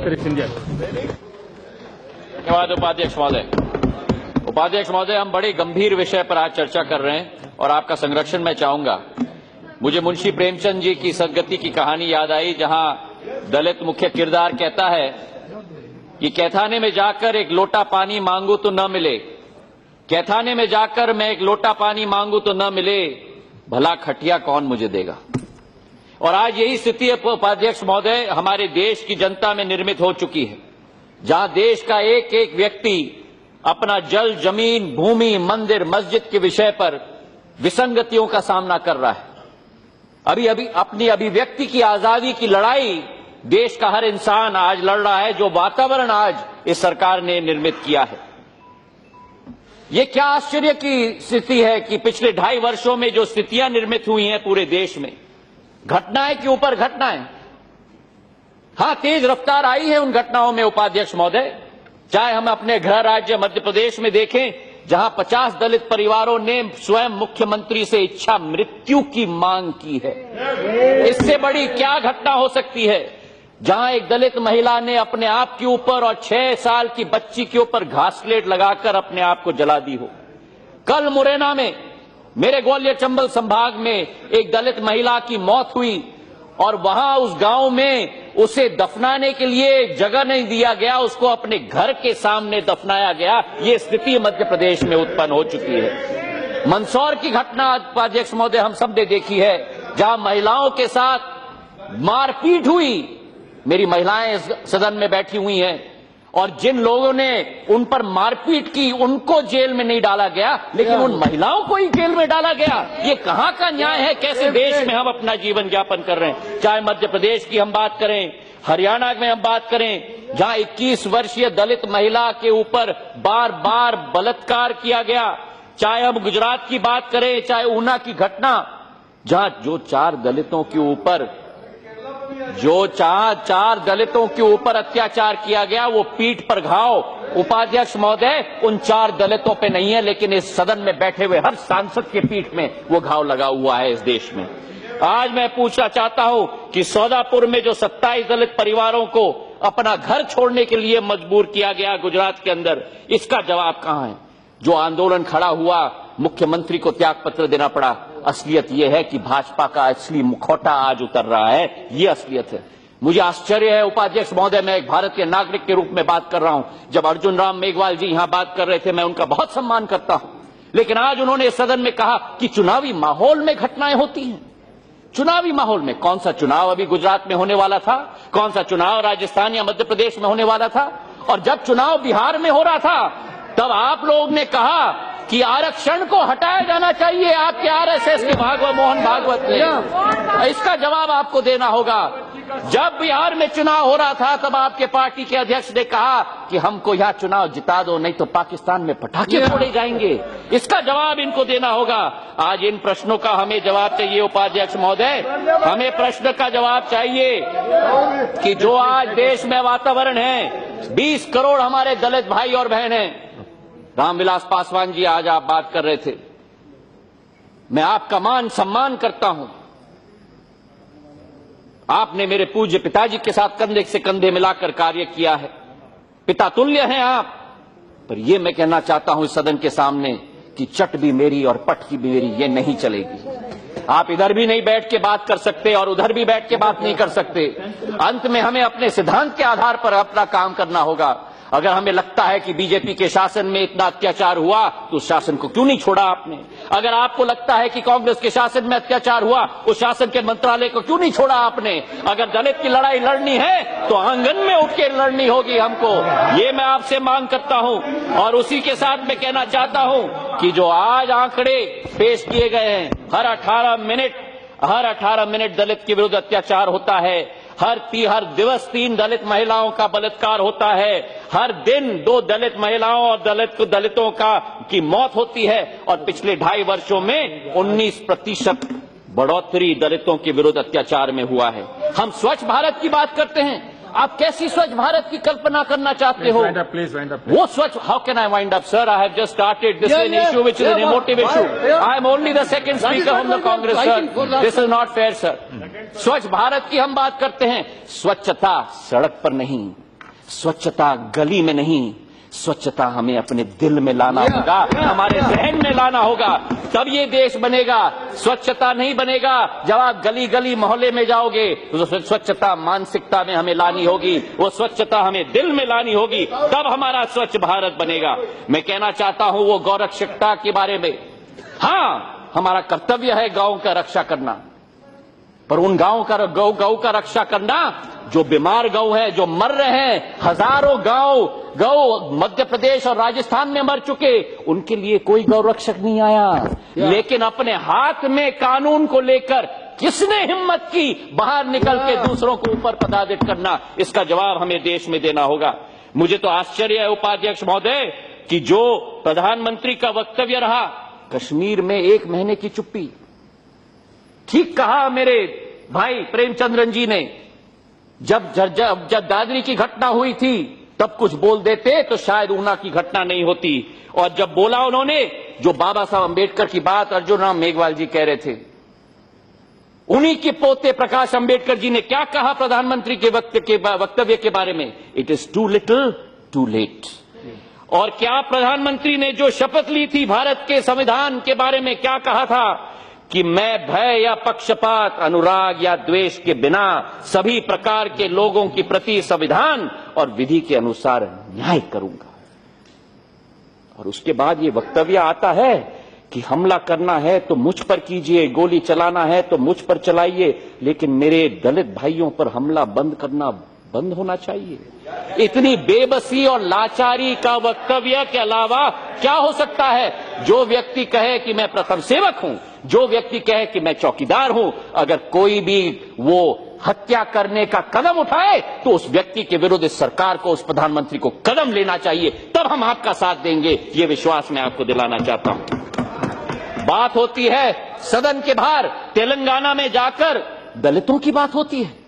धन्यवाद उपाध्यक्ष महोदय। उपाध्यक्ष महोदय, हम बड़े गंभीर विषय पर आज चर्चा कर रहे हैं और आपका संरक्षण मैं चाहूंगा। मुझे मुंशी प्रेमचंद जी की सदगति की कहानी याद आई, जहां दलित मुख्य किरदार कहता है कि कैथाने में जाकर एक लोटा पानी मांगू तो न मिले, कैथाने में जाकर मैं एक लोटा पानी मांगू तो न मिले, भला खटिया कौन मुझे देगा। और आज यही स्थिति उपाध्यक्ष महोदय हमारे देश की जनता में निर्मित हो चुकी है, जहां देश का एक एक व्यक्ति अपना जल, जमीन, भूमि, मंदिर, मस्जिद के विषय पर विसंगतियों का सामना कर रहा है। अभी अपनी अभिव्यक्ति की आजादी की लड़ाई देश का हर इंसान आज लड़ रहा है, जो वातावरण आज इस सरकार ने निर्मित किया है। ये क्या आश्चर्य की स्थिति है कि पिछले 2.5 वर्षों में जो स्थितियां निर्मित हुई हैं पूरे देश में, घटनाएं के ऊपर घटनाएं, हां, तेज रफ्तार आई है उन घटनाओं में उपाध्यक्ष महोदय। चाहे हम अपने गृह राज्य मध्य प्रदेश में देखें, जहां 50 दलित परिवारों ने स्वयं मुख्यमंत्री से इच्छा मृत्यु की मांग की है। इससे बड़ी क्या घटना हो सकती है, जहां एक दलित महिला ने अपने आप के ऊपर और 6 साल की बच्ची के ऊपर घासलेट लगाकर अपने आप को जला दी हो। कल मुरैना में, मेरे ग्वालियर चंबल संभाग में, एक दलित महिला की मौत हुई और वहां उस गांव में उसे दफनाने के लिए जगह नहीं दिया गया, उसको अपने घर के सामने दफनाया गया। ये स्थिति मध्य प्रदेश में उत्पन्न हो चुकी है। मंदसौर की घटना उपाध्यक्ष महोदय हम सब ने देखी है, जहां महिलाओं के साथ मारपीट हुई। मेरी महिलाएं सदन में बैठी हुई हैं, और जिन लोगों ने उन पर मारपीट की उनको जेल में नहीं डाला गया, लेकिन उन महिलाओं को ही जेल में डाला गया। ये कहां का न्याय है? कैसे देश में हम अपना जीवन यापन कर रहे हैं? चाहे मध्य प्रदेश की हम बात करें, हरियाणा में हम बात करें, जहां 21 वर्षीय दलित महिला के ऊपर बार बार बलात्कार किया गया, चाहे हम गुजरात की बात करें, चाहे ऊना की घटना, जहां जो 4 दलितों के ऊपर अत्याचार किया गया, वो पीठ पर घाव उपाध्यक्ष महोदय उन 4 दलितों पे नहीं है, लेकिन इस सदन में बैठे हुए हर सांसद के पीठ में वो घाव लगा हुआ है इस देश में। आज मैं पूछना चाहता हूं कि सौदापुर में जो 27 दलित परिवारों को अपना घर छोड़ने के लिए मजबूर किया गया गुजरात के अंदर, इसका जवाब कहां है? जो आंदोलन खड़ा हुआ, मुख्यमंत्री को त्यागपत्र देना पड़ा। असलियत यह है कि भाजपा का असली मुखौटा आज उतर रहा है, ये असलियत है। मुझे आश्चर्य है उपाध्यक्ष महोदय, मैं एक भारतीय नागरिक के रूप में बात कर रहा हूं। जब अर्जुन राम मेघवाल जी यहां बात कर रहे थे, मैं उनका बहुत सम्मान करता हूं, लेकिन आज उन्होंने सदन में कहा कि चुनावी माहौल में घटनाएं होती हैं। चुनावी माहौल में कौन सा चुनाव अभी गुजरात में होने वाला था? कौन सा चुनाव राजस्थान या मध्य प्रदेश में होने वाला था? और जब चुनाव बिहार में हो रहा था, तब आप लोग ने कहा कि आरक्षण को हटाया जाना चाहिए, आपके आरएसएस के मोहन भागवत ने। इसका जवाब आपको देना होगा। जब बिहार में चुनाव हो रहा था, तब आपके पार्टी के अध्यक्ष ने कहा कि हमको यहां चुनाव जिता दो, नहीं तो पाकिस्तान में पटाखे फोड़े जाएंगे। इसका जवाब इनको देना होगा। आज इन प्रश्नों का हमें जवाब चाहिए उपाध्यक्ष महोदय। हमें प्रश्न का जवाब चाहिए कि जो आज देश में वातावरण है, 20 करोड़ हमारे दलित भाई और बहन हैं। रामविलास पासवान जी, आज आप बात कर रहे थे, मैं आपका मान सम्मान करता हूं। आपने मेरे पूज्य पिताजी के साथ कंधे से कंधे मिलाकर कार्य किया है, पिता तुल्य हैं आप। पर यह मैं कहना चाहता हूं इस सदन के सामने कि चट भी मेरी और पट भी मेरी, ये नहीं चलेगी। आप इधर भी नहीं बैठ के बात कर सकते और उधर भी बैठ के बात नहीं कर सकते। अंत में हमें अपने सिद्धांत के आधार पर अपना काम करना होगा। अगर हमें लगता है कि बीजेपी के शासन में इतना अत्याचार हुआ, तो उस शासन को क्यों नहीं छोड़ा आपने? अगर आपको लगता है कि कांग्रेस के शासन में अत्याचार हुआ, उस शासन के मंत्रालय को क्यों नहीं छोड़ा आपने? अगर दलित की लड़ाई लड़नी है, तो आंगन में उठ के लड़नी होगी हमको। ये मैं आपसे मांग करता हूं। और उसी के साथ मैं कहना चाहता हूं कि जो आज आंकड़े पेश किए गए हैं, हर 18 मिनट दलित के विरुद्ध अत्याचार होता है, हर दिवस 3 दलित महिलाओं का बलात्कार होता है, हर दिन 2 दलित महिलाओं और दलितों की मौत होती है, और पिछले 2.5 वर्षों में 19% बढ़ोतरी दलितों के विरुद्ध अत्याचार में हुआ है। हम स्वच्छ भारत की बात करते हैं, आप कैसी स्वच्छ भारत की कल्पना करना चाहते हो? वो स्वच्छ, how can I wind up sir? I have just started this issue which is an emotive issue. I am only the second speaker from the Congress sir, this is not fair sir. स्वच्छ भारत की हम बात करते हैं, स्वच्छता सड़क पर नहीं, स्वच्छता गली में नहीं, स्वच्छता हमें अपने दिल में लाना होगा, हमारे जहन में लाना होगा, तब ये देश बनेगा। स्वच्छता नहीं बनेगा जब आप गली गली मोहल्ले में जाओगे, तो स्वच्छता मानसिकता में हमें लानी होगी, वो स्वच्छता हमें दिल में लानी होगी, तब हमारा स्वच्छ भारत बनेगा। मैं कहना चाहता हूं वो गौरक्षकता के बारे में, हाँ हमारा कर्तव्य है गांव का रक्षा करना, पर उन गांव का रक्षा करना जो बीमार गौ है, जो मर रहे हैं, हजारों गौ मध्य प्रदेश और राजस्थान में मर चुके, उनके लिए कोई गौ रक्षक नहीं आया। लेकिन अपने हाथ में कानून को लेकर किसने हिम्मत की बाहर निकल के दूसरों को ऊपर पदाधित करना, इसका जवाब हमें देश में देना होगा। मुझे तो आश्चर्य है उपाध्यक्ष महोदय कि जो प्रधानमंत्री का वक्तव्य रहा, कश्मीर में 1 महीने की चुप्पी। ठीक कहा मेरे भाई प्रेमचंद्रन जी ने, जब दादरी की घटना हुई थी तब कुछ बोल देते तो शायद ऊना की घटना नहीं होती। और जब बोला उन्होंने जो बाबा साहब अंबेडकर की बात अर्जुन राम मेघवाल जी कह रहे थे, उन्हीं के पोते प्रकाश अंबेडकर जी ने क्या कहा प्रधानमंत्री के वक्तव्य के बारे में, it is too little too late. और क्या प्रधानमंत्री ने जो शपथ ली थी भारत के संविधान के बारे में, क्या कहा था कि मैं भय या पक्षपात, अनुराग या द्वेष के बिना सभी प्रकार के लोगों के प्रति संविधान और विधि के अनुसार न्याय करूंगा। और उसके बाद ये वक्तव्य आता है कि हमला करना है तो मुझ पर कीजिए, गोली चलाना है तो मुझ पर चलाइए, लेकिन मेरे दलित भाइयों पर हमला बंद होना चाहिए। इतनी बेबसी और लाचारी का वक्तव्य के अलावा क्या हो सकता है? जो व्यक्ति कहे कि मैं प्रथम सेवक हूं, जो व्यक्ति कहे कि मैं चौकीदार हूं, अगर कोई भी वो हत्या करने का कदम उठाए तो उस व्यक्ति के विरुद्ध इस सरकार को, उस प्रधानमंत्री को कदम लेना चाहिए, तब हम आपका साथ देंगे। ये विश्वास मैं आपको दिलाना चाहता हूं। बात होती है सदन के बाहर, तेलंगाना में जाकर दलितों की बात होती है,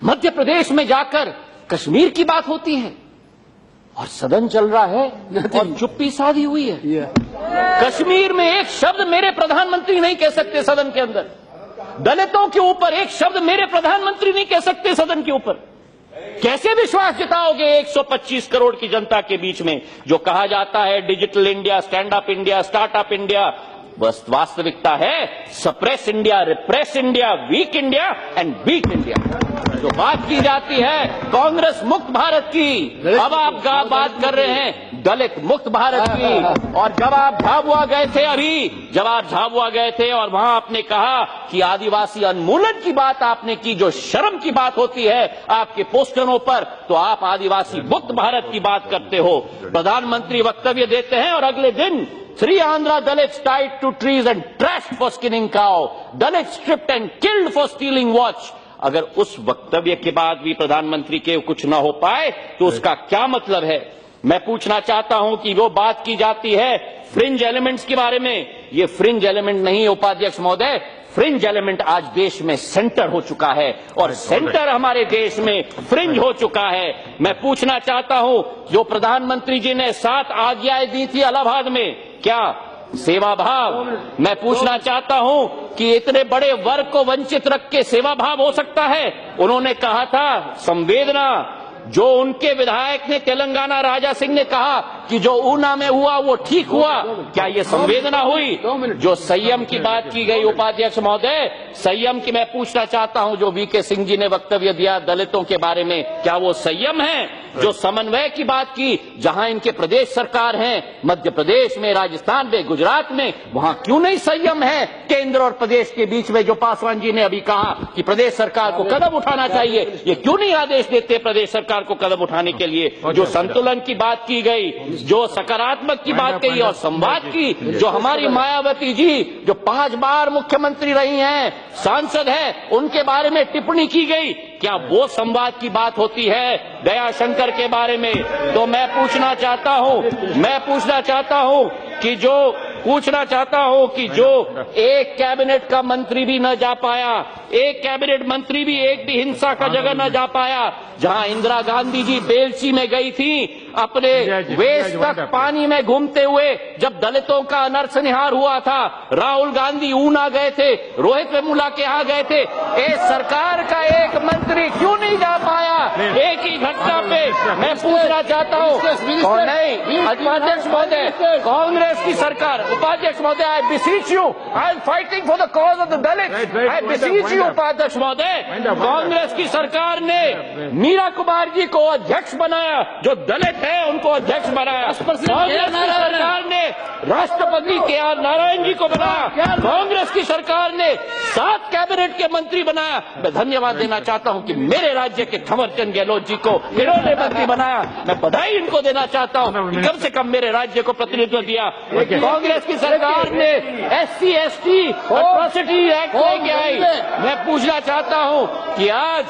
मध्य प्रदेश में जाकर कश्मीर की बात होती है, और सदन चल रहा है और चुप्पी साधी हुई है। कश्मीर में एक शब्द मेरे प्रधानमंत्री नहीं कह सकते सदन के अंदर, दलितों के ऊपर एक शब्द मेरे प्रधानमंत्री नहीं कह सकते सदन के ऊपर। कैसे विश्वास जताओगे 125 करोड़ की जनता के बीच में? जो कहा जाता है digital India, stand up India, startup India, बस वास्तविकता है suppress India, repress India, weak India and beat India. जो बात की जाती है कांग्रेस मुक्त भारत की, अब आप बात कर रहे हैं दलित मुक्त भारत की। और जब आप झाबुआ गए थे, जब आप झाबुआ गए थे और वहां आपने कहा कि आदिवासी उन्मूलन की बात आपने की, जो शर्म की बात होती है आपके पोस्टरों पर, तो आप आदिवासी मुक्त भारत की बात करते हो। प्रधानमंत्री वक्तव्य देते हैं और अगले दिन 3 Andhra Dalits tied to trees and trashed for skinning cow, Dalits stripped and killed for stealing watch। अगर उस वक्तव्य के बाद भी प्रधानमंत्री के कुछ न हो पाए तो उसका क्या मतलब है? मैं पूछना चाहता हूं कि वो बात की जाती है फ्रिंज एलिमेंट्स के बारे में, ये फ्रिंज एलिमेंट नहीं उपाध्यक्ष महोदय, फ्रिंज एलिमेंट आज देश में सेंटर हो चुका है और सेंटर हमारे देश में फ्रिंज हो चुका है। मैं पूछना चाहता हूं, जो प्रधानमंत्री जी ने 7 आज्ञाएं दी थी इलाहाबाद में, क्या सेवा भाव? मैं पूछना चाहता हूं कि इतने बड़े वर्ग को वंचित रख के सेवा भाव हो सकता है? उन्होंने कहा था संवेदना, जो उनके विधायक ने तेलंगाना राजा सिंह ने कहा कि जो ऊना में हुआ वो ठीक हुआ, क्या ये संवेदना हुई? जो संयम की बात की गई उपाध्यक्ष महोदय, संयम की मैं पूछना चाहता हूं, जो वीके सिंह जी ने वक्तव्य दिया दलितों के बारे में, क्या वो संयम है? जो समन्वय की बात की, जहां इनके प्रदेश सरकार है, मध्य प्रदेश में, राजस्थान में, गुजरात में, वहां क्यों नहीं संयम है केंद्र और प्रदेश के बीच में? जो पासवान जी ने अभी कहा कि प्रदेश सरकार को कदम उठाना चाहिए, ये क्यों नहीं आदेश देते प्रदेश सरकार को कदम उठाने के लिए? जो संतुलन की बात की गई, जो सकारात्मक की बात कही और संवाद की, जो हमारी मायावती जी जो 5 बार मुख्यमंत्री रही हैं, सांसद है, उनके बारे में टिप्पणी की गई, क्या वो संवाद की बात होती है दयाशंकर के बारे में? तो मैं पूछना चाहता हूं कि जो एक कैबिनेट का मंत्री भी न जा पाया, एक कैबिनेट मंत्री भी एक भी हिंसा का जगह न जा पाया, जहां इंदिरा गांधी जी बेलची में गई थी अपने वेस्ट तक पानी में घूमते हुए, जब दलितों का नरसंहार हुआ था, राहुल गांधी ऊना गए थे, रोहित वेमुला के यहाँ गए थे, सरकार का एक मंत्री क्यों नहीं जा पाया एक ही घटना पे? मैं पूछना चाहता हूँ और नहीं उपाध्यक्ष महोदय, कांग्रेस की सरकार, उपाध्यक्ष महोदय, I beseech you, I am fighting for the cause of the Dalit, I beseech you उपाध्यक्ष महोदय। कांग्रेस की सरकार ने मीरा कुमार जी को अध्यक्ष बनाया, जो दलित है उनको अध्यक्ष बनाया। कांग्रेस की सरकार ने राष्ट्रपति के आर नारायण जी को बनाया। कांग्रेस की सरकार ने 7 कैबिनेट के मंत्री बनाया। मैं धन्यवाद देना चाहता हूं कि मेरे राज्य के थवरचंद गहलोत जी को इन्होंने मंत्री बनाया। मैं बधाई इनको देना चाहता हूं कि कम से कम मेरे राज्य को प्रतिनिधित्व दिया। कांग्रेस की सरकार ने SC ST एट्रॉसिटी एक्ट लेके आई। मैं पूछना चाहता हूं कि आज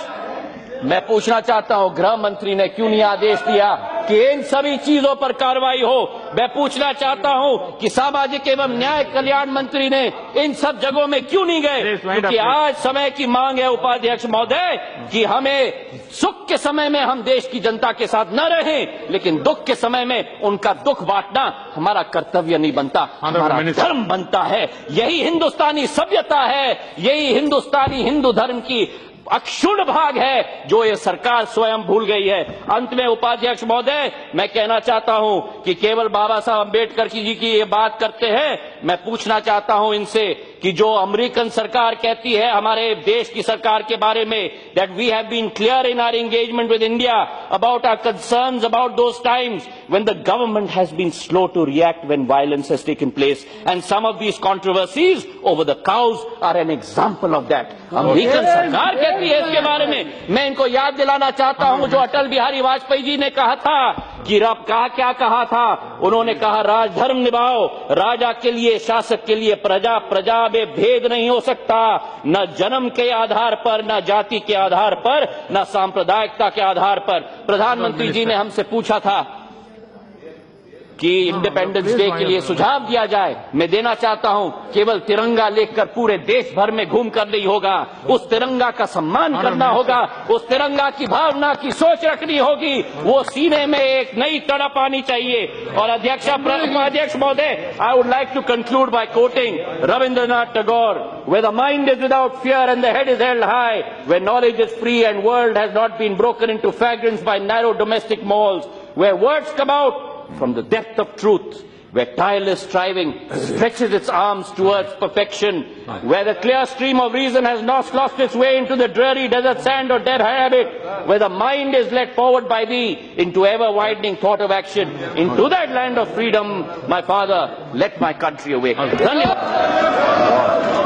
गृह मंत्री ने क्यों नहीं आदेश दिया कि इन सभी चीजों पर कार्रवाई हो। मैं पूछना चाहता हूं कि सामाजिक एवं न्याय कल्याण मंत्री ने इन सब जगहों में क्यों नहीं गए, क्योंकि आज समय की मांग है उपाध्यक्ष महोदय कि हमें सुख के समय में हम देश की जनता के साथ न रहें, लेकिन दुख के समय में उनका दुख बांटना हमारा कर्तव्य नहीं बनता, हमारा धर्म बनता है। यही हिंदुस्तानी सभ्यता है, यही हिंदुस्तानी हिंदू धर्म की अक्षुण्ण भाग है जो ये सरकार स्वयं भूल गई है। अंत में उपाध्यक्ष महोदय, मैं कहना चाहता हूं कि केवल बाबा साहब अम्बेडकर जी की ये बात करते हैं। मैं पूछना चाहता हूं इनसे कि जो अमेरिकन सरकार कहती है हमारे देश की सरकार के बारे में, that we have been clear in our engagement with India about our concerns about those times when the government has been slow to react when violence has taken place, and some of these controversies over the cows are an example of that. American सरकार कहती है इसके बारे में। मैं इनको याद दिलाना चाहता हूं जो अटल बिहारी वाजपेयी जी ने कहा था कि क्या कहा था, उन्होंने कहा राजधर्म निभाओ, राजा के लिए, शासक के लिए प्रजा, प्रजा में भेद नहीं हो सकता, न जन्म के आधार पर, न जाति के आधार पर, न सांप्रदायिकता के आधार पर। प्रधानमंत्री जी ने हमसे पूछा था कि इंडिपेंडेंस डे के लिए सुझाव दिया जाए। मैं देना चाहता हूं, केवल तिरंगा लेकर पूरे देश भर में घूमकर नहीं होगा, उस तिरंगा का सम्मान करना होगा, उस तिरंगा की भावना की सोच रखनी होगी, वो सीने में एक नई तड़प आनी चाहिए। और अध्यक्ष महोदय, I would like to conclude by quoting Rabindranath Tagore, where the mind is without fear and the head is held high, where knowledge is free and world has not been broken into fragments by narrow domestic malls, where words come out from the depth of truth, where tireless striving stretches its arms towards perfection, where the clear stream of reason has not lost its way into the dreary desert sand or dead habit, where the mind is led forward by thee into ever-widening thought of action, into that land of freedom, my father, let my country awake. Dhanyavad.